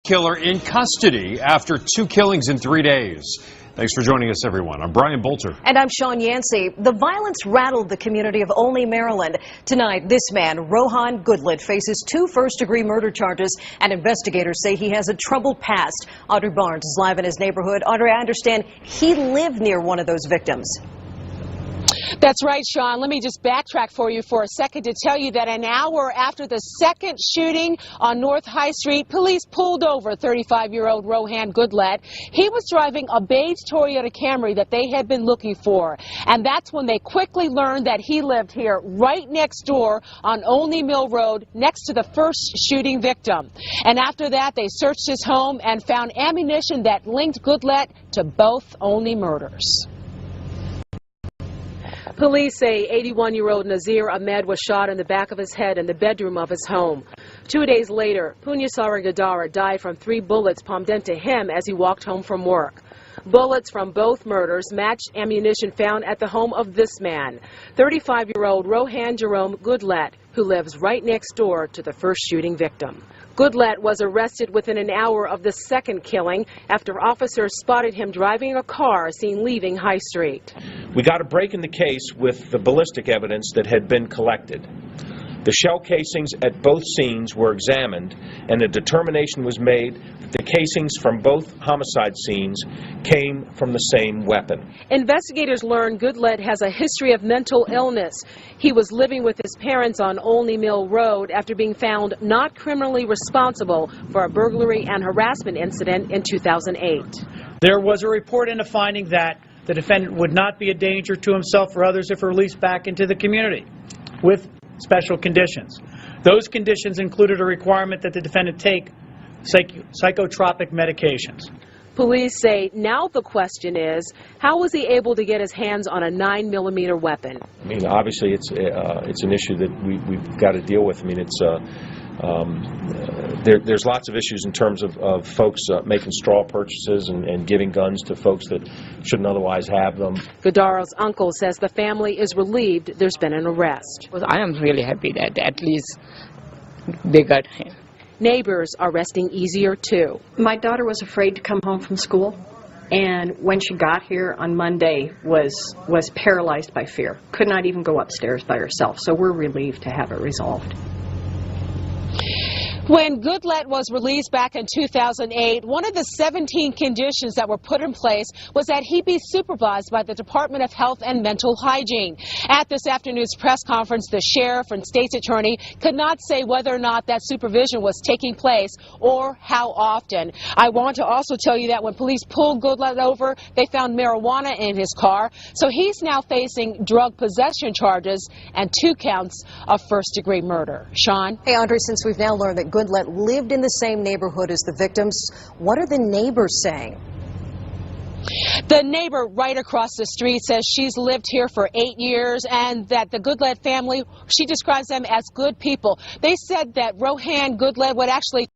killer in custody after 2 killings in 3 days. Thanks for joining us, everyone. I'm Brian Bolter. And I'm Sean Yancey. The violence rattled the community of Olney, Maryland. Tonight, this man, Rohan Goodlett, faces 2 first-degree murder charges, and investigators say he has a troubled past. Audrey Barnes is live in his neighborhood. Audrey, I understand he lived near one of those victims. That's right, Sean. Let me just backtrack for you for a second to tell you that an hour after the second shooting on North High Street, police pulled over 35-year-old Rohan Goodlett. He was driving a beige Toyota Camry that they had been looking for. And that's when they quickly learned that he lived here right next door on Olney Mill Road next to the first shooting victim. And after that, they searched his home and found ammunition that linked Goodlett to both Olney murders. Police say 81-year-old Nazir Ahmed was shot in the back of his head in the bedroom of his home. 2 days later, Punyasara Gadara died from 3 bullets pumped into him as he walked home from work. Bullets from both murders matched ammunition found at the home of this man, 35-year-old Rohan Jerome Goodlett, who lives right next door to the first shooting victim. Goodlett was arrested within an hour of the second killing after officers spotted him driving a car seen leaving High Street. We got a break in the case with the ballistic evidence that had been collected. The shell casings at both scenes were examined, and a determination was made that the casings from both homicide scenes came from the same weapon. Investigators learned Goodlett has a history of mental illness. He was living with his parents on Olney Mill Road after being found not criminally responsible for a burglary and harassment incident in 2008. There was a report and a finding that the defendant would not be a danger to himself or others if released back into the community, with special conditions. Those conditions included a requirement that the defendant take psychotropic medications. Police say now the question is, how was he able to get his hands on a 9mm weapon? I mean, obviously it's an issue that we've got to deal with. I mean, there's lots of issues in terms of folks making straw purchases and giving guns to folks that shouldn't otherwise have them. Gadara's uncle says the family is relieved there's been an arrest. I am really happy that at least they got him. Neighbors are resting easier too. My daughter was afraid to come home from school, and when she got here on Monday was paralyzed by fear. Could not even go upstairs by herself, so we're relieved to have it resolved. When Goodlett was released back in 2008, one of the 17 conditions that were put in place was that he be supervised by the Department of Health and Mental Hygiene. At this afternoon's press conference, the sheriff and state's attorney could not say whether or not that supervision was taking place or how often. I want to also tell you that when police pulled Goodlett over, they found marijuana in his car, so he's now facing drug possession charges and 2 counts of first-degree murder. Sean? Hey, Audrey, since we've now learned that Goodlett lived in the same neighborhood as the victims, what are the neighbors saying? The neighbor right across the street says she's lived here for 8 years and that the Goodlett family, she describes them as good people. They said that Rohan Goodlett would actually